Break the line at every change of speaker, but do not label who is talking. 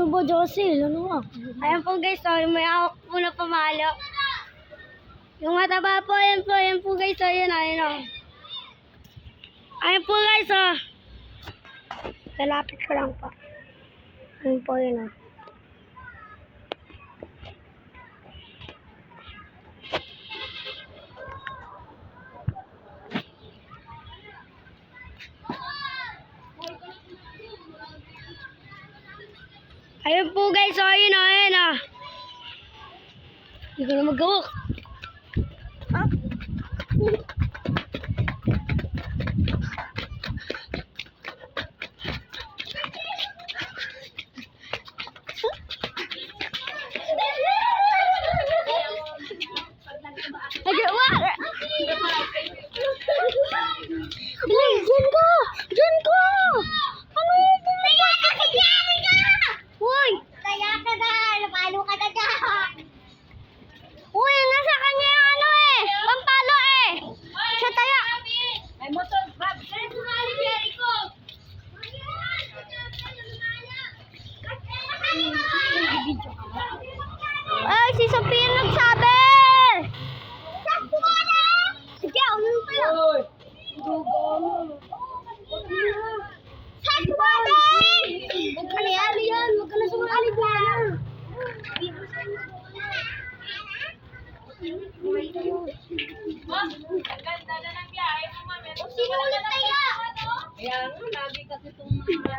Ano ba, Josie? Ano ba?
Ayan po guys, sorry, may ako po na pamalo. Yung mataba po, yan po guys, so yun, ayun o. Ayun po guys, oh. Lalapit ko lang po. Ayun po yun o. Ayun po guys, so ayun o, ayun o. Hindi ko na magawa. Ah. Nagawa! Diyan ka! Diyan ka! Ano yun? Taya ka! Taya ka! Uy! Taya ka na! Napalo ka na ka! Uy! Nasa kanya yung ano eh! Pampalo eh! Siya taya!
Ay, motor, Bob.
Ay, si Sophia nagsabi! Sige, ulit pa lang.
Uy!
Ano yan? Huwag ka na sumali dyan.
Ganda na ng biyahe mo, mami.
Sino ulit tayo?
Kaya nga, lagi kasi itong mga